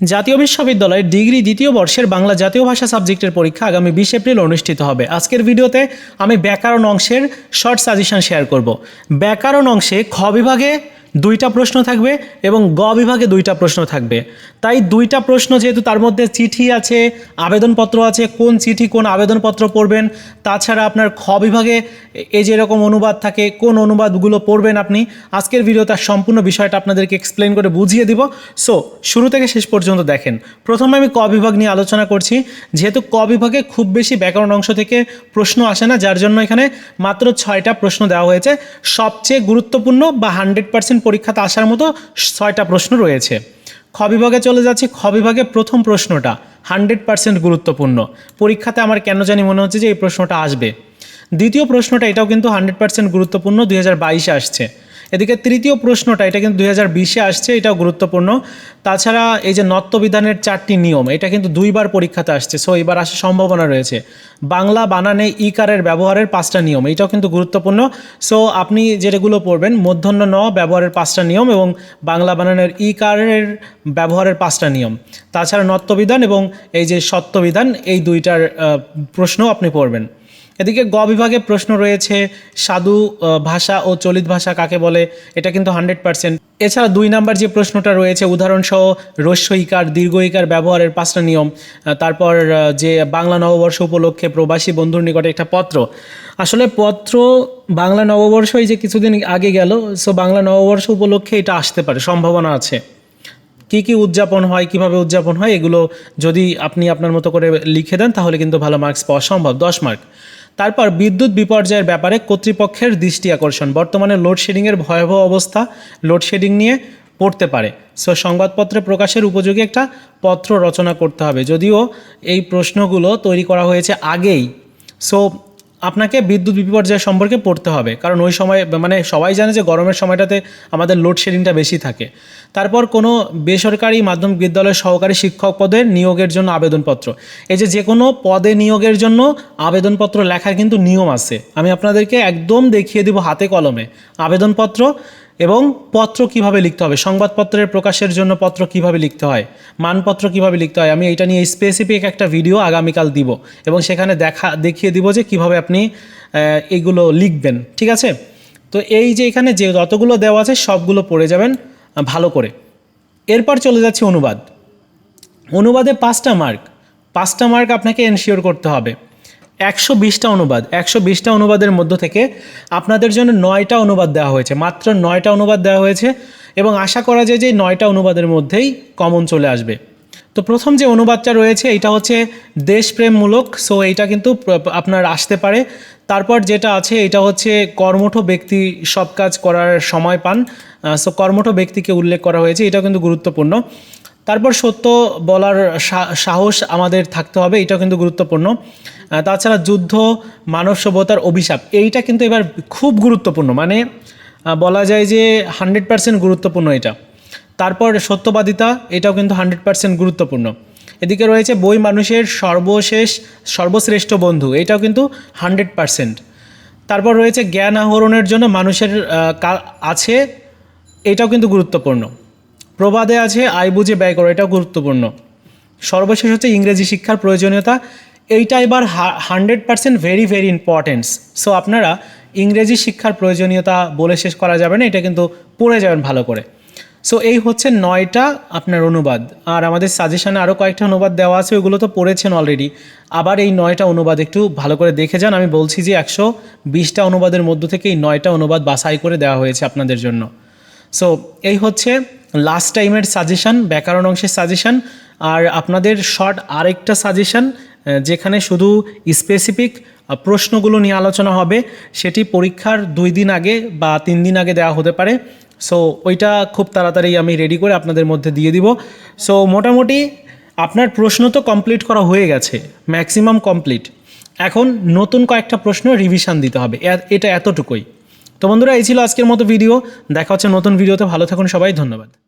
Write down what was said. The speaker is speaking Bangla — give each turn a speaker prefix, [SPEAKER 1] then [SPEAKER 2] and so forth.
[SPEAKER 1] জাতীয় বিশ্ববিদ্যালয়ের ডিগ্রি দ্বিতীয় বর্ষের বাংলা জাতীয় ভাষা সাবজেক্টের পরীক্ষা আগামী 20 এপ্রিল অনুষ্ঠিত হবে। আজকের ভিডিওতে আমি ব্যাকরণ অংশের শর্ট সাজেশন শেয়ার করব। ব্যাকরণ অংশে খ বিভাগে 2টা প্রশ্ন থাকবে এবং গ বিভাগে 2টা প্রশ্ন থাকবে। তাই 2টা প্রশ্ন যেহেতু তার মধ্যে চিঠি আছে, আবেদনপত্র আছে, কোন চিঠি কোন আবেদনপত্র পড়বেন, তাছাড়া আপনার খ বিভাগে এই যে এরকম অনুবাদ থাকে, কোন অনুবাদগুলো পড়বেন আপনি, আজকের ভিডিও তার সম্পূর্ণ বিষয়টা আপনাদেরকে এক্সপ্লেন করে বুঝিয়ে দিব। সো শুরু থেকে শেষ পর্যন্ত দেখেন। প্রথমে আমি ক বিভাগ নিয়ে আলোচনা করছি। যেহেতু ক বিভাগে খুব বেশি ব্যাকরণ অংশ থেকে প্রশ্ন আসে না, যার জন্য এখানে মাত্র 6টা প্রশ্ন দেওয়া হয়েছে। সবচেয়ে গুরুত্বপূর্ণ বা 100% পরীক্ষাতে আসার মতো 6টা প্রশ্ন রয়েছে। খ বিভাগে চলে যাচ্ছি। খ বিভাগে প্রথম প্রশ্নটা 100% গুরুত্বপূর্ণ। পরীক্ষাতে আমার কেন জানি মনে হচ্ছে যে এই প্রশ্নটা আসবে। দ্বিতীয় প্রশ্নটা এটাও কিন্তু 100% গুরুত্বপূর্ণ, 2022-এ আসছে। এদিকে তৃতীয় প্রশ্নটা এটা কিন্তু 2020-এ আসছে, এটাও গুরুত্বপূর্ণ। তাছাড়া এই যে নত্যবিধানের 4টি নিয়ম, এটা কিন্তু 2বার পরীক্ষাতে আসছে, সো এবার আসার সম্ভাবনা রয়েছে। বাংলা বানানে ইকারের ব্যবহারের 5টা নিয়ম, এটাও কিন্তু গুরুত্বপূর্ণ। সো আপনি যেগুলো পড়বেন, মূর্ধন্য ন ব্যবহারের 5টা নিয়ম এবং বাংলা বানানের ইকারের ব্যবহারের 5টা নিয়ম, তাছাড়া নত্যবিধান এবং এই যে সত্যবিধান, এই 2টার প্রশ্ন আপনি পড়বেন। এদিকে গ বিভাগে প্রশ্ন রয়েছে সাধু ভাষা ও চলিত ভাষা কাকে বলে, এটা কিন্তু 100%। এছাড়া 2 নাম্বার যে প্রশ্নটা রয়েছে উদাহরণসহ হ্রস্ব ইকার দীর্ঘ ইকার ব্যবহারের 5টা নিয়ম, তারপর যে বাংলা নববর্ষ উপলক্ষে প্রবাসী বন্ধুর নিকটে একটা পত্র। আসলে পত্র বাংলা নববর্ষ এই যে কিছুদিন আগে গেল, সো বাংলা নববর্ষ উপলক্ষে এটা আসতে পারে, সম্ভাবনা আছে। কি কি উদযাপন হয়, কিভাবে উদযাপন হয়, এগুলো যদি আপনি আপনার মতো করে লিখে দেন তাহলে কিন্তু ভালো মার্কস পাওয়া সম্ভব, 10 মার্ক। তারপর বিদ্যুৎ বিপর্যয়ের ব্যাপারে কর্তৃপক্ষের দৃষ্টি আকর্ষণ। বর্তমানে লোডশেডিংয়ের ভয়াবহ অবস্থা, লোডশেডিং নিয়ে পড়তে পারে। সো সংবাদপত্রে প্রকাশের উপযোগী একটা পত্র রচনা করতে হবে। যদিও এই প্রশ্নগুলো তৈরি করা হয়েছে আগেই, সো আপনাকে বিদ্যুৎ বিপর্যয় সম্পর্কে পড়তে হবে, কারণ ওই সময় মানে সবাই জানে যে গরমের সময়টাতে আমাদের লোডশেডিংটা বেশি থাকে। তারপর কোনো বেসরকারি মাধ্যমিক বিদ্যালয়ের সহকারী শিক্ষক পদের নিয়োগের জন্য আবেদনপত্র। এই যে কোনো পদে নিয়োগের জন্য আবেদনপত্র লেখার কিন্তু নিয়ম আছে, আমি আপনাদেরকে একদম দেখিয়ে দিব হাতে কলমে। আবেদনপত্র এবং পত্র কিভাবে লিখতে হবে, সংবাদপত্রের প্রকাশের জন্য পত্র কিভাবে লিখতে হয়, মানপত্র কিভাবে লিখতে হয়, আমি এটা নিয়ে স্পেসিফিক একটা ভিডিও আগামীকাল দিব এবং সেখানে দেখিয়ে দিব যে কিভাবে আপনি এগুলো লিখবেন, ঠিক আছে? তো এই যে এখানে যে যতগুলো দেওয়া আছে সবগুলো পড়ে যাবেন ভালো করে। এরপর চলে যাচ্ছে অনুবাদ। অনুবাদে 5টা মার্ক আপনাকে এনশিওর করতে হবে। 120টা অনুবাদ, 120টা অনুবাদের মধ্য থেকে আপনাদের জন্য 9টা অনুবাদ দেওয়া হয়েছে, মাত্র 9টা অনুবাদ দেওয়া হয়েছে এবং আশা করা যায় যে 9টা অনুবাদের মধ্যেই কমন চলে আসবে। তো প্রথম যে অনুবাদটা রয়েছে এটা হচ্ছে দেশপ্রেমমূলক, সো এইটা কিন্তু আপনার আসতে পারে। তারপর যেটা আছে এটা হচ্ছে কর্মঠ ব্যক্তি সব কাজ করার সময় পান, সো কর্মঠ ব্যক্তিকে উল্লেখ করা হয়েছে, এটাও কিন্তু গুরুত্বপূর্ণ। তারপর সত্য বলার সাহস আমাদের থাকতে হবে, এটাও কিন্তু গুরুত্বপূর্ণ। তাছাড়া যুদ্ধ মানব সভ্যতার অভিশাপ, এইটা কিন্তু এবার খুব গুরুত্বপূর্ণ, মানে বলা যায় যে 100% গুরুত্বপূর্ণ এটা। তারপর সত্যবাদিতা, এটাও কিন্তু 100% গুরুত্বপূর্ণ। এদিকে রয়েছে বই মানুষের সর্বশ্রেষ্ঠ বন্ধু, এটাও কিন্তু 100%। তারপর রয়েছে জ্ঞান আহরণের জন্য মানুষের আছে, এটাও কিন্তু গুরুত্বপূর্ণ। প্রবাদে আছে আয় বুঝে ব্যয় করো, এটাও গুরুত্বপূর্ণ। সর্বশেষ হচ্ছে ইংরেজি শিক্ষার প্রয়োজনীয়তা, এইটা এবার 100% ভেরি ভেরি ইম্পর্টেন্স। সো আপনারা ইংরেজি শিক্ষার প্রয়োজনীয়তা বলে শেষ করা যাবে না, এটা কিন্তু পড়ে যাবেন ভালো করে। সো এই হচ্ছে 9টা আপনার অনুবাদ, আর আমাদের সাজেশনে আরও কয়েকটা অনুবাদ দেওয়া আছে, ওগুলো তো পড়েছেন অলরেডি। আবার এই 9টা অনুবাদ একটু ভালো করে দেখে যান। আমি বলছি যে 120টা অনুবাদের মধ্য থেকে এই 9টা অনুবাদ বাছাই করে দেওয়া হয়েছে আপনাদের জন্য। সো এই হচ্ছে লাস্ট টাইমের সাজেশান, ব্যাকরণ অংশের সাজেশান। আর আপনাদের শর্ট আরেকটা সাজেশান যেখানে শুধু স্পেসিফিক প্রশ্নগুলো নিয়ে আলোচনা হবে, সেটি পরীক্ষার 2 দিন আগে বা 3 দিন আগে দেওয়া হতে পারে। সো ওইটা খুব তাড়াতাড়ি আমি রেডি করে আপনাদের মধ্যে দিয়ে দিব। সো মোটামুটি আপনার প্রশ্ন তো কমপ্লিট করা হয়ে গেছে, ম্যাক্সিমাম কমপ্লিট। এখন নতুন কয়েকটা প্রশ্ন রিভিশন দিতে হবে, এটা এতটুকুই। তো বন্ধুরা, এই ছিল আজকের মতো ভিডিও। দেখা হচ্ছে নতুন ভিডিওতে, ভালো থাকুন সবাই, ধন্যবাদ।